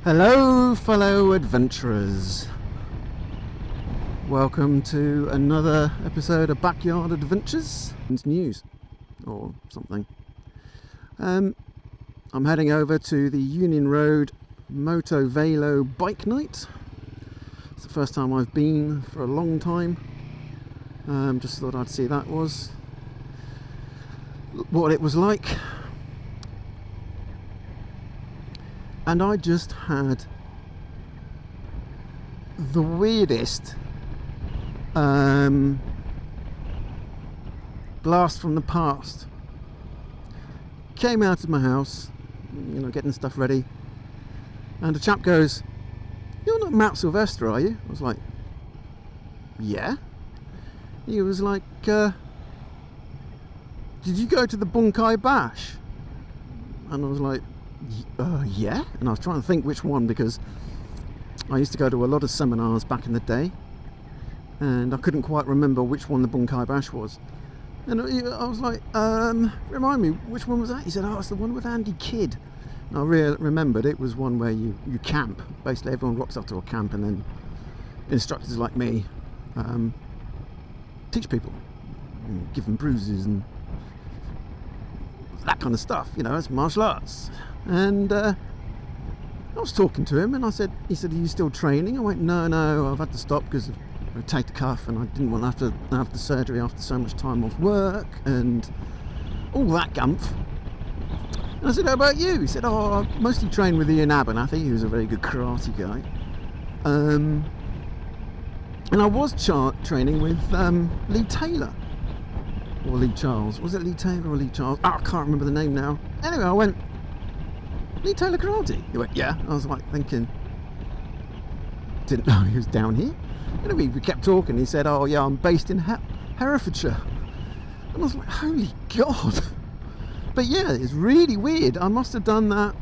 Hello fellow adventurers, welcome to another episode of Backyard Adventures. It's news or something. I'm heading over to the Union Road Motovlog bike night. It's the first time I've been for a long time. Just thought I'd see what it was like. And I just had the weirdest blast from the past. Came out of my house, getting stuff ready, and a chap goes, "You're not Matt Sylvester, are you?" I was like, "Yeah." He was like, "Did you go to the Bunkai Bash?" And I was like, yeah. And I was trying to think which one, because I used to go to a lot of seminars back in the day and I couldn't quite remember which one the Bunkai Bash was. And I was like, remind me, which one was that? He said, "Oh, it's the one with Andy Kidd." And I remembered it was one where you camp. Basically everyone rocks up to a camp and then instructors like me teach people, give them bruises and that kind of stuff, it's martial arts. And I was talking to him and he said, "Are you still training?" I went, no, I've had to stop because of a rotator cuff and I didn't want to have the surgery after so much time off work and all that gumph. And I said, "How about you?" He said, "Oh, I mostly train with Ian Abernathy." He was a very good karate guy. And I was training with Lee Taylor. Or Lee Charles. Was it Lee Taylor or Lee Charles? I can't remember the name now. Anyway, I went, "Lee Taylor Karate?" He went, "Yeah." I was like thinking, didn't know he was down here. Anyway, we kept talking. He said, "Oh yeah, I'm based in Herefordshire." And I was like, holy God. But yeah, it's really weird. I must have done that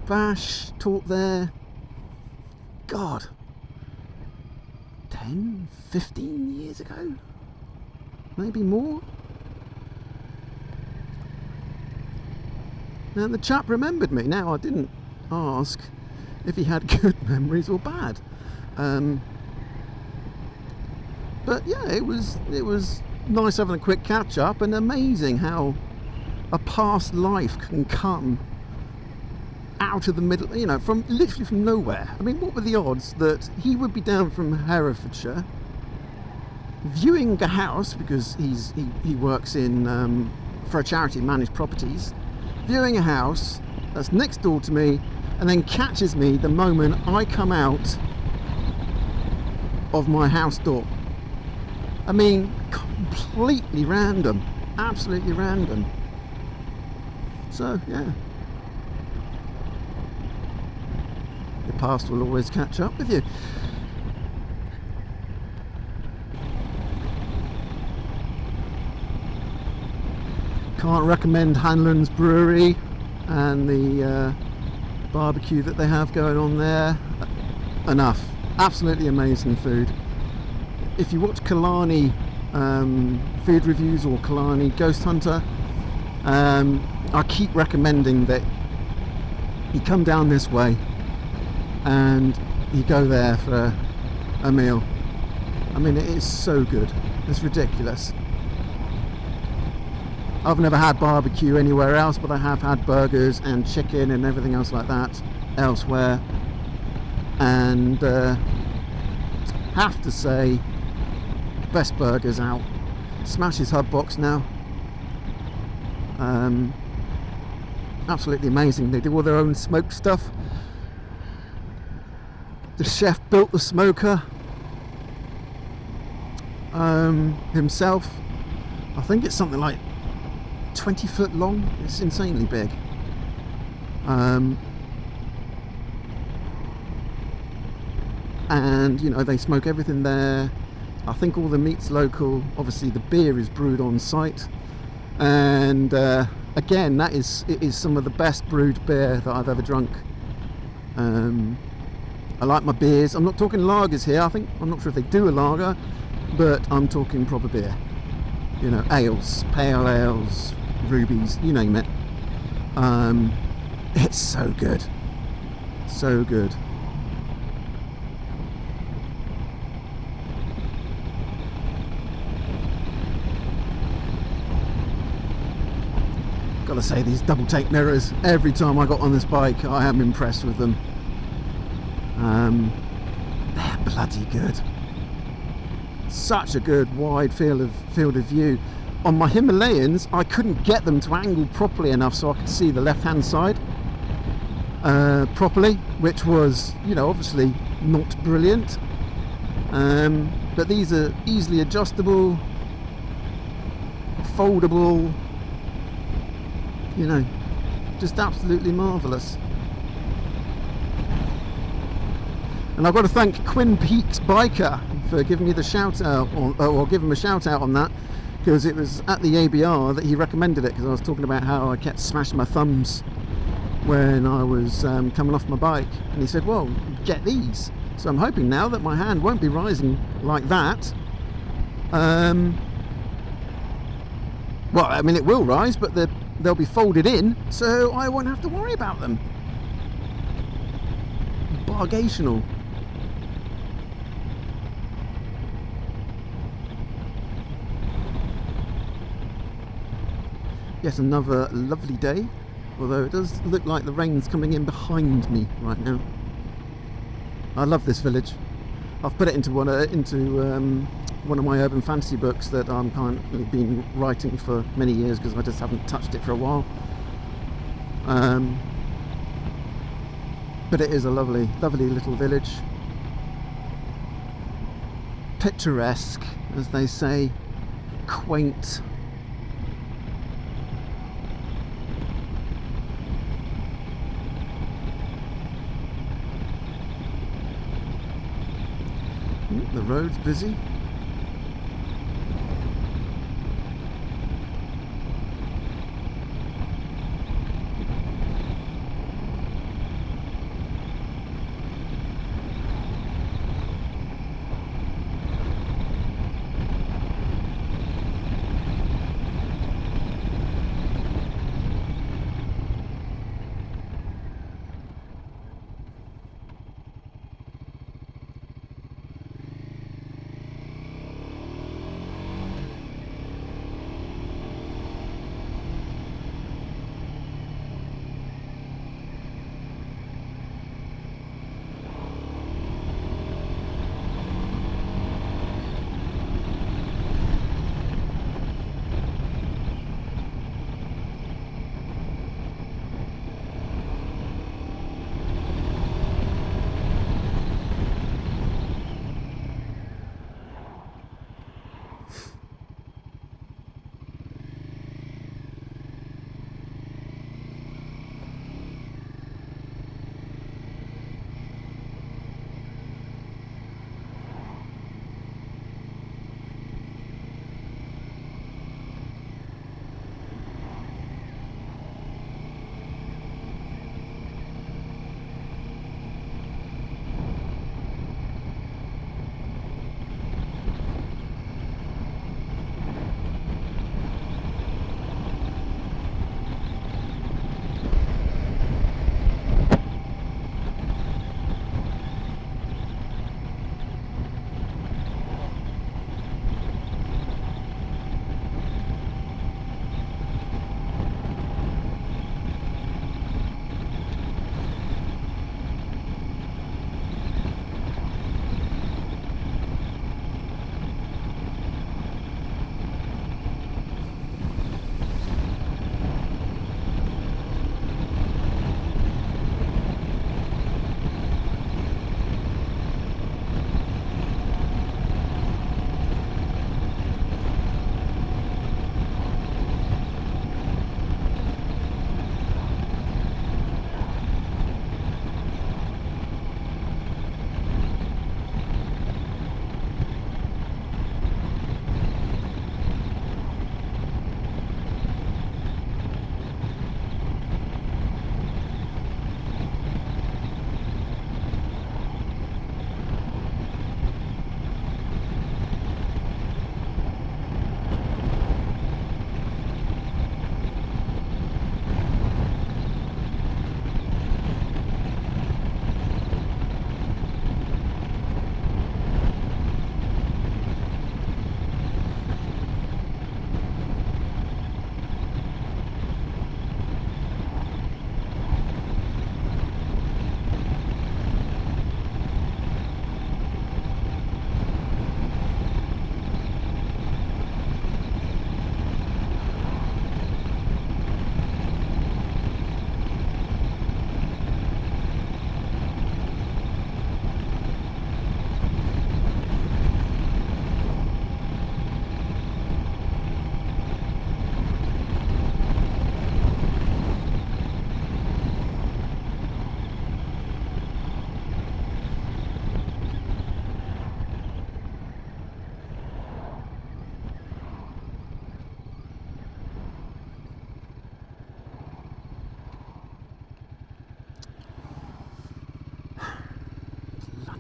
bash, taught there, God, 10, 15 years ago? Maybe more? And the chap remembered me. Now, I didn't ask if he had good memories or bad, but yeah, it was nice having a quick catch up, and amazing how a past life can come out of the middle, from literally from nowhere. I mean, what were the odds that he would be down from Herefordshire viewing a house, because he works in for a charity, Managed Properties, viewing a house that's next door to me, and then catches me the moment I come out of my house door. I mean, completely random, absolutely random. So yeah, the past will always catch up with you. Can't recommend Hanlon's Brewery and the barbecue that they have going on there enough. Absolutely amazing food. If you watch Killarney food reviews or Killarney Ghost Hunter, I keep recommending that you come down this way and you go there for a meal. I mean, it is so good, it's ridiculous. I've never had barbecue anywhere else, but I have had burgers and chicken and everything else like that elsewhere, and have to say, best burgers out. Smash's Hub Box now, absolutely amazing. They do all their own smoked stuff. The chef built the smoker himself. I think it's something like 20 foot long. It's insanely big. And they smoke everything there. I think all the meat's local. Obviously the beer is brewed on site, and again, it is some of the best brewed beer that I've ever drunk. I like my beers. I'm not talking lagers here. I'm not sure if they do a lager, but I'm talking proper beer. Ales, pale ales, rubies, you name it. It's so good. so good. Gotta say, these double take mirrors, every time I got on this bike, I am impressed with them. They're bloody good. Such a good wide field of view. On my Himalayans, I couldn't get them to angle properly enough so I could see the left hand side properly, which was, you know, obviously not brilliant. But these are easily adjustable, foldable, you know, just absolutely marvellous. And I've got to thank Quinn Peaks Biker for giving me the shout out, or give him a shout out on that, because it was at the ABR that he recommended it, because I was talking about how I kept smashing my thumbs when I was coming off my bike, and he said, well, get these. So I'm hoping now that my hand won't be rising like that. Well, I mean, it will rise, but they'll be folded in, so I won't have to worry about them. Bargational. Yet another lovely day, although it does look like the rain's coming in behind me right now. I love this village. I've put it into one of my urban fantasy books that I'm currently been writing for many years, because I just haven't touched it for a while. But it is a lovely, lovely little village. Picturesque, as they say. Quaint. The road's busy.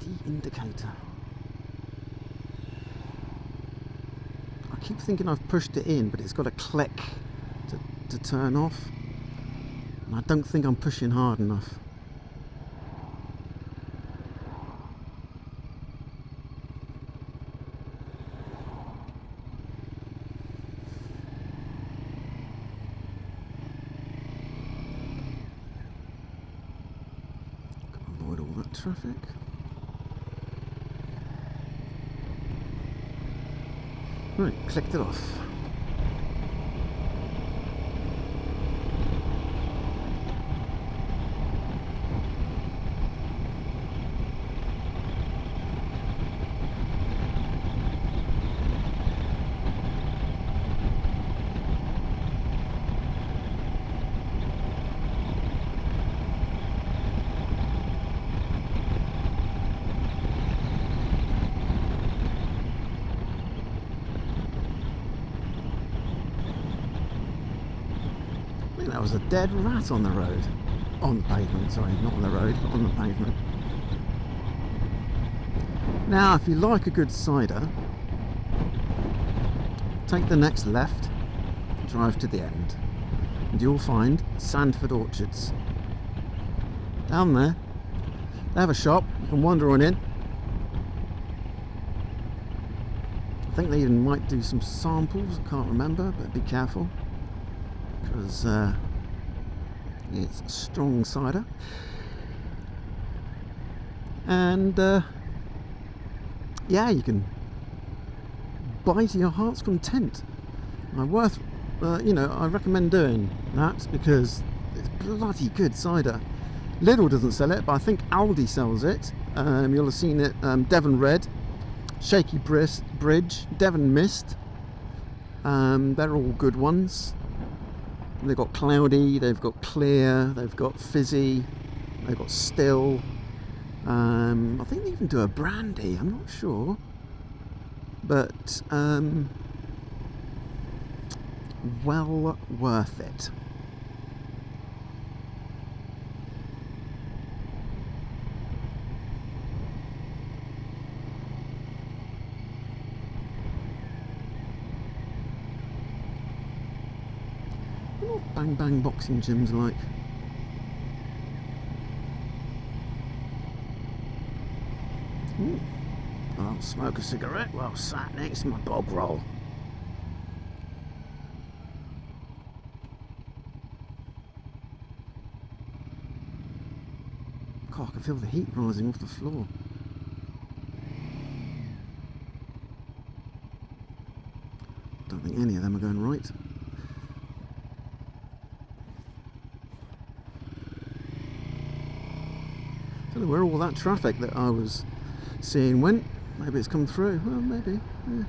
bloody indicator. I keep thinking I've pushed it in, but it's got a click to turn off. And I don't think I'm pushing hard enough. Avoid all that traffic. Right, clicked it off. I think that was a dead rat on the road. On the pavement, sorry, not on the road, but on the pavement. Now, if you like a good cider, take the next left, drive to the end, and you'll find Sandford Orchards. Down there, they have a shop, you can wander on in. I think they even might do some samples, I can't remember, but be careful. Because it's strong cider, and yeah, you can buy to your heart's content. I recommend doing that because it's bloody good cider. Lidl doesn't sell it, but I think Aldi sells it. You'll have seen it. Devon Red, Shaky Bridge, Devon Mist. They're all good ones. They've got cloudy, they've got clear, they've got fizzy, they've got still. I think they even do a brandy, I'm not sure. But well worth it. Bang bang boxing gyms like. Ooh. I'll smoke a cigarette while sat next to my bog roll. God, I can feel the heat rising off the floor. Don't think any of them are going right. I don't know where all that traffic that I was seeing went. Maybe it's come through. Well, maybe. Yeah.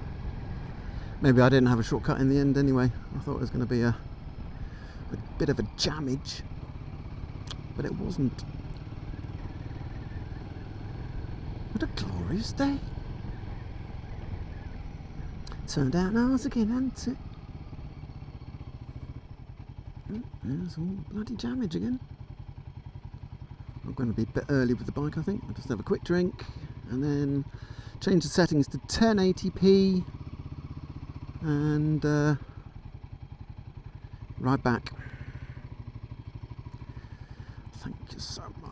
Maybe I didn't have a shortcut in the end anyway. I thought it was going to be a bit of a jammage, but it wasn't. What a glorious day. Turned out ours again, hadn't it? There's all bloody jammage again. I'm going to be a bit early with the bike, I think. I'll just have a quick drink and then change the settings to 1080p and ride back. Thank you so much.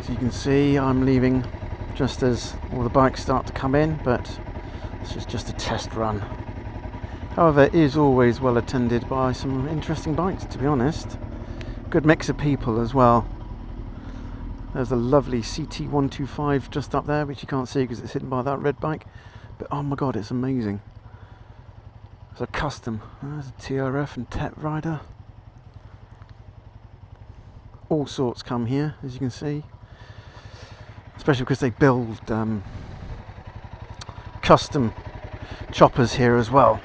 As you can see, I'm leaving just as all the bikes start to come in, but this is just a test run. However, it is always well attended by some interesting bikes, to be honest. Good mix of people as well. There's a lovely CT125 just up there, which you can't see because it's hidden by that red bike. But oh my god, it's amazing. It's a custom. There's a TRF and TEP rider. All sorts come here, as you can see. Especially because they build custom choppers here as well.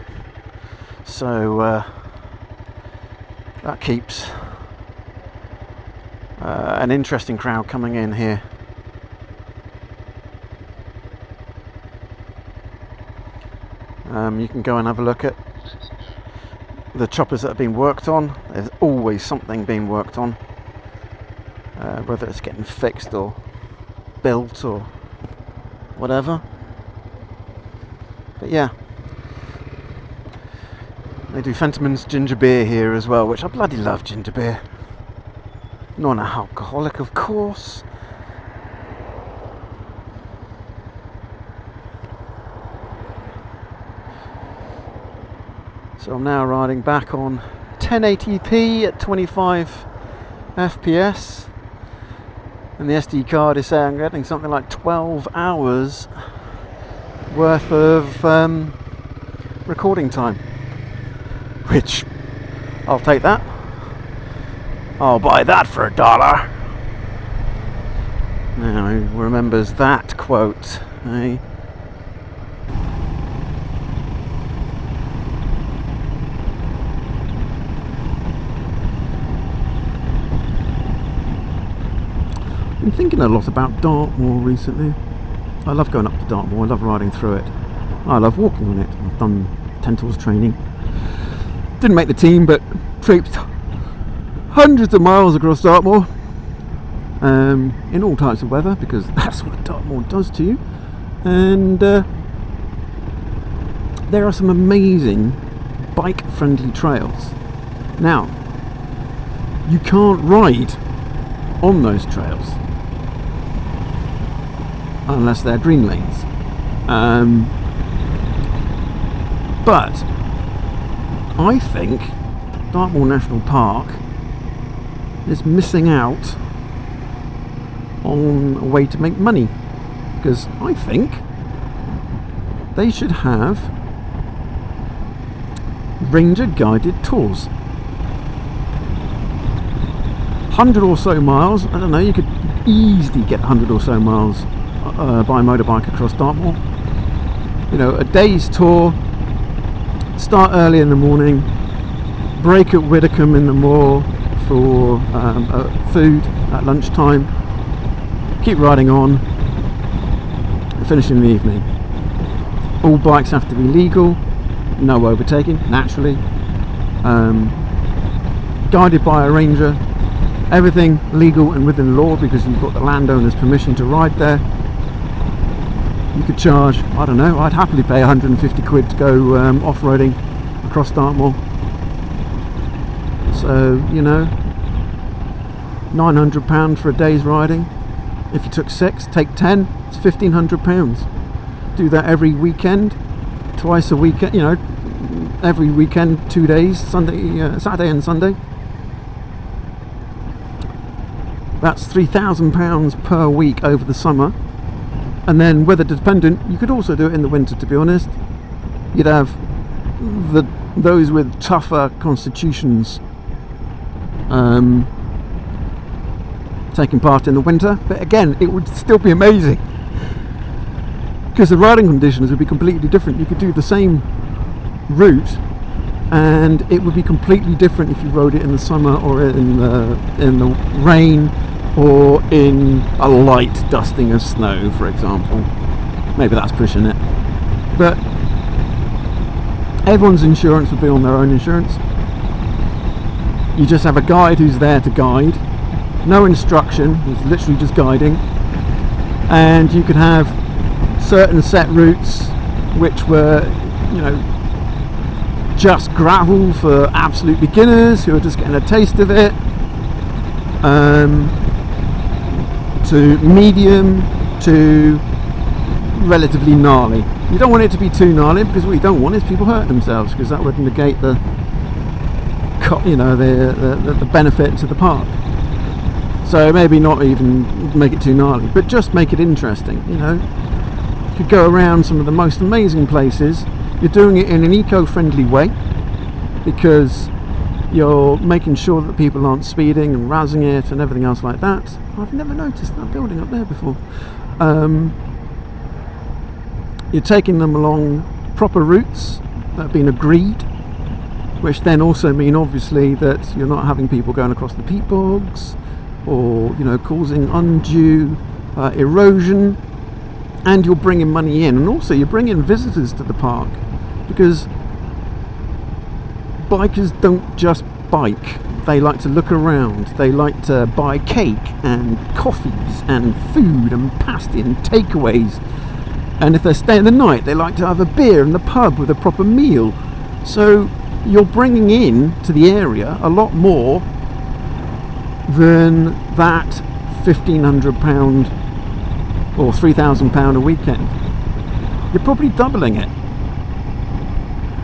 So that keeps an interesting crowd coming in here. You can go and have a look at the choppers that have been worked on. There's always something being worked on, whether it's getting fixed or built or whatever. But yeah, they do Fentimans ginger beer here as well, which I bloody love ginger beer. Non-alcoholic, of course. So I'm now riding back on 1080p at 25 FPS, and the SD card is saying I'm getting something like 12 hours worth of recording time, which I'll take that. I'll buy that for $1. Now, who remembers that quote, eh? I've been thinking a lot about Dartmoor recently. I love going up to Dartmoor, I love riding through it. I love walking on it. I've done 10 tools training. Didn't make the team, but traipsed hundreds of miles across Dartmoor in all types of weather, because that's what Dartmoor does to you. And there are some amazing bike-friendly trails. Now, you can't ride on those trails unless they're green lanes. But I think Dartmoor National Park is missing out on a way to make money, because I think they should have ranger guided tours. 100 or so miles, I don't know, you could easily get 100 or so miles by motorbike across Dartmoor. You know, a day's tour, start early in the morning, break at Widdicombe in the moor for food at lunchtime, keep riding on, and finish in the evening. All bikes have to be legal, no overtaking, naturally, guided by a ranger, everything legal and within law, because you've got the landowner's permission to ride there. You could charge, I don't know, I'd happily pay 150 quid to go off-roading across Dartmoor. So, you know, £900 for a day's riding. If you took 6, take 10, it's £1,500. Do that every weekend, twice a weekend, you know, every weekend, 2 days, Saturday and Sunday. That's £3,000 per week over the summer. And then weather dependent, you could also do it in the winter, to be honest. You'd have those with tougher constitutions taking part in the winter, but again, it would still be amazing, because the riding conditions would be completely different. You could do the same route and it would be completely different if you rode it in the summer or in the rain, or in a light dusting of snow, for example. Maybe that's pushing it, but everyone's insurance would be on their own insurance. You just have a guide who's there to guide, no instruction, he's literally just guiding, and you could have certain set routes which were, you know, just gravel for absolute beginners who are just getting a taste of it, to medium to relatively gnarly. You don't want it to be too gnarly, because what you don't want is people hurt themselves, because that would negate the benefit to the park. So maybe not even make it too gnarly, but just make it interesting. You know, you could go around some of the most amazing places. You're doing it in an eco-friendly way, because you're making sure that people aren't speeding and razzing it and everything else like that. I've never noticed that building up there before. You're taking them along proper routes that have been agreed, which then also mean obviously that you're not having people going across the peat bogs, or, you know, causing undue erosion, and you're bringing money in, and also you're bringing visitors to the park, because bikers don't just bike, they like to look around, they like to buy cake and coffees and food and pasty and takeaways, and if they're staying the night they like to have a beer in the pub with a proper meal. So you're bringing in to the area a lot more than that £1,500 or £3,000 a weekend. You're probably doubling it.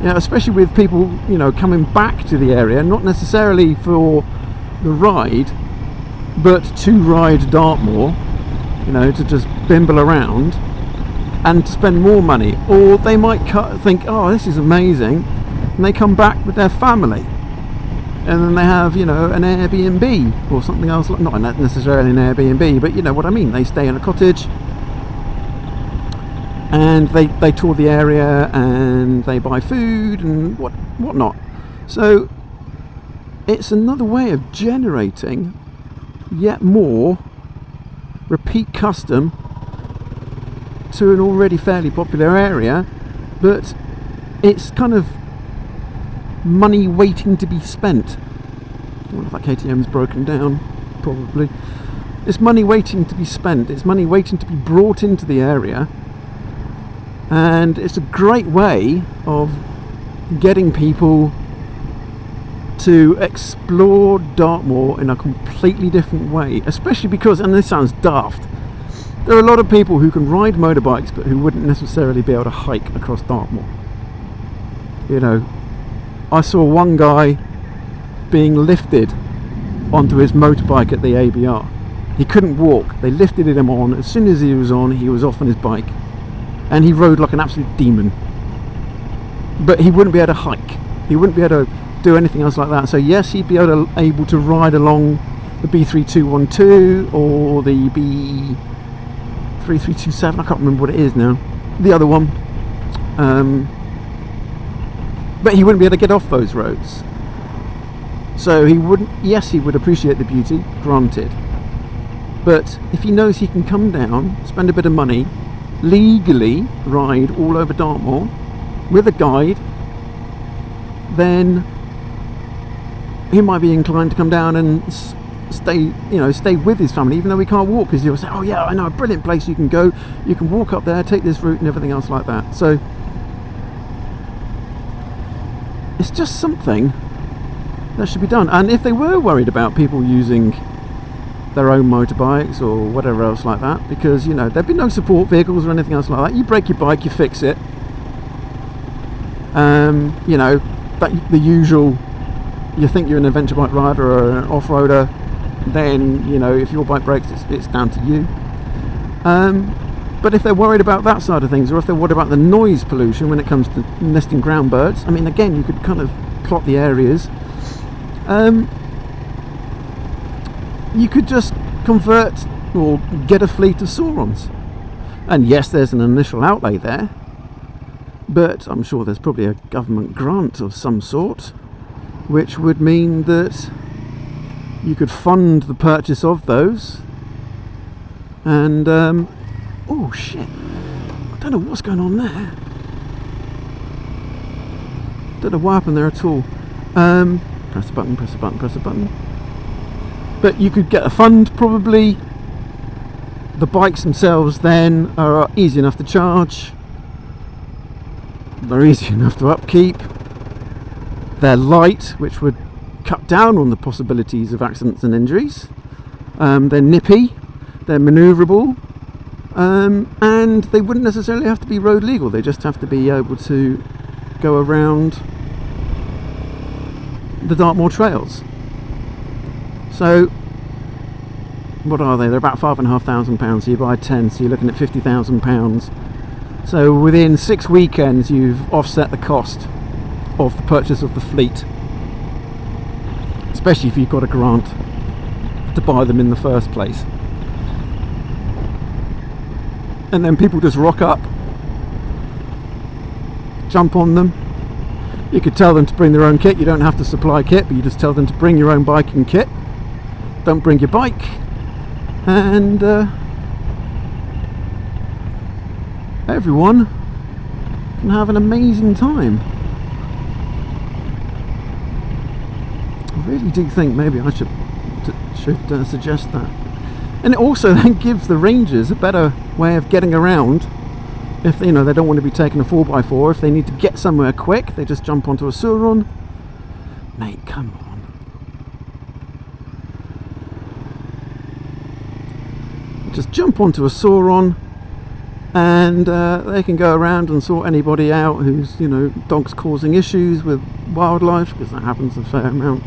Yeah, especially with people, you know, coming back to the area, not necessarily for the ride, but to ride Dartmoor, you know, to just bimble around and to spend more money. Or they might think, oh, this is amazing, and they come back with their family, and then they have, you know, an Airbnb or something else, not necessarily an Airbnb, but you know what I mean. They stay in a cottage and they tour the area and they buy food and whatnot. So it's another way of generating yet more repeat custom to an already fairly popular area, but it's kind of money waiting to be spent. I wonder if that KTM's broken down. Probably. It's money waiting to be spent. It's money waiting to be brought into the area, and it's a great way of getting people to explore Dartmoor in a completely different way, especially because, and this sounds daft, there are a lot of people who can ride motorbikes but who wouldn't necessarily be able to hike across Dartmoor. You know, I saw one guy being lifted onto his motorbike at the ABR. He couldn't walk. They lifted him on. As soon as he was off on his bike, and he rode like an absolute demon. But he wouldn't be able to hike. He wouldn't be able to do anything else like that. So yes, he'd be able to ride along the B3212 or the B3327. I can't remember what it is now. The other one. But he wouldn't be able to get off those roads. So he wouldn't. Yes, he would appreciate the beauty, granted. But if he knows he can come down, spend a bit of money, legally ride all over Dartmoor with a guide, then he might be inclined to come down and stay with his family, even though he can't walk, because he'll say, oh yeah, I know a brilliant place you can go, you can walk up there, take this route and everything else like that. So it's just something that should be done. And if they were worried about people using their own motorbikes or whatever else like that, because, you know, there'd be no support vehicles or anything else like that, you break your bike, you fix it, you know, that the usual, you think you're an adventure bike rider or an off-roader, then, you know, if your bike breaks, it's down to you. But if they're worried about that side of things, or if they're worried about the noise pollution when it comes to nesting ground birds, I mean, again, you could kind of plot the areas. You could just convert or get a fleet of Saurons. And yes, there's an initial outlay there, but I'm sure there's probably a government grant of some sort, which would mean that you could fund the purchase of those. And oh shit, I don't know what's going on there. Don't know what happened there at all. Press a button, press a button, press a button. But you could get a fund, probably. The bikes themselves then are easy enough to charge. They're easy enough to upkeep. They're light, which would cut down on the possibilities of accidents and injuries. They're nippy. they're manoeuvrable, and they wouldn't necessarily have to be road legal. They just have to be able to go around the Dartmoor trails. So what are they? They're about £5,500. So you buy 10, so you're looking at £50,000. So within 6 weekends you've offset the cost of the purchase of the fleet, especially if you've got a grant to buy them in the first place. And then people just rock up, jump on them. You could tell them to bring their own kit. You don't have to supply kit, but you just tell them to bring your own biking kit. Don't bring your bike, and everyone can have an amazing time. I really do think maybe I should suggest that. And it also then gives the rangers a better way of getting around. If they don't want to be taking a 4x4, if they need to get somewhere quick, they just jump onto a Centurion. Mate, come on. Just jump onto a Centurion, and they can go around and sort anybody out who's, dogs causing issues with wildlife, because that happens a fair amount.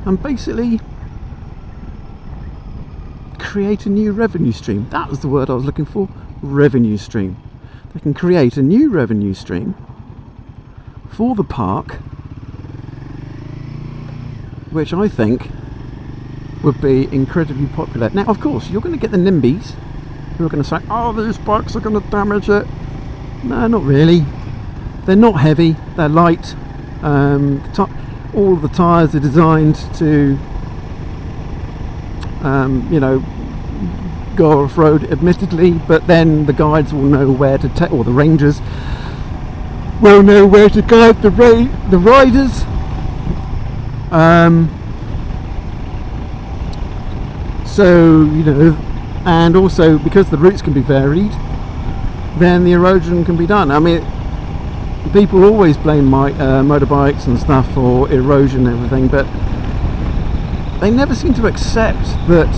And basically create a new revenue stream. That was the word I was looking for. Revenue stream. They can create a new revenue stream for the park, which I think would be incredibly popular. Now, of course, you're going to get the NIMBYs who are going to say, oh, these bikes are going to damage it. No, not really. They're not heavy, they're light. All the tyres are designed to go off-road, admittedly, but then the guides will know where to take, or the rangers will know where to guide the riders. So, and also because the routes can be varied, then the erosion can be done. I mean, people always blame motorbikes and stuff for erosion and everything, but they never seem to accept that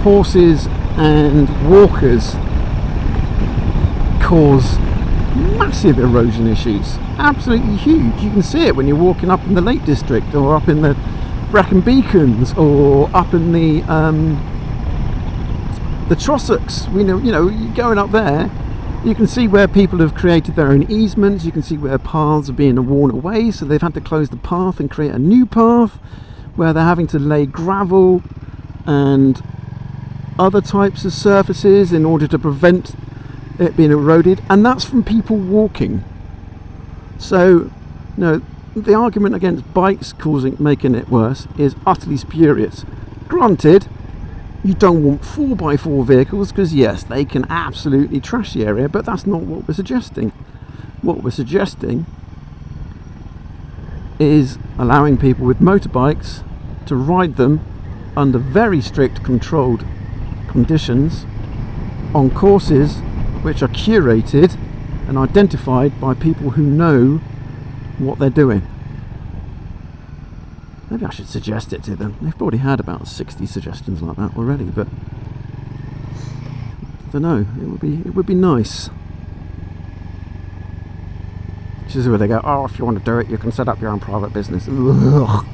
horses and walkers cause massive erosion issues. Absolutely huge. You can see it when you're walking up in the Lake District, or up in the Brecon Beacons, or up in the Trossachs. You're going up there, you can see where people have created their own easements. You can see where paths are being worn away, so they've had to close the path and create a new path, where they're having to lay gravel and other types of surfaces in order to prevent it being eroded, and that's from people walking. So, the argument against bikes making it worse is utterly spurious. Granted, you don't want 4x4 vehicles, because yes, they can absolutely trash the area, but that's not what we're suggesting. What we're suggesting is allowing people with motorbikes to ride them under very strict controlled conditions on courses which are curated and identified by people who know what they're doing. Maybe I should suggest it to them. They've probably had about 60 suggestions like that already, but I don't know. It would be nice. This is where they go, oh, if you want to do it, you can set up your own private business. Ugh.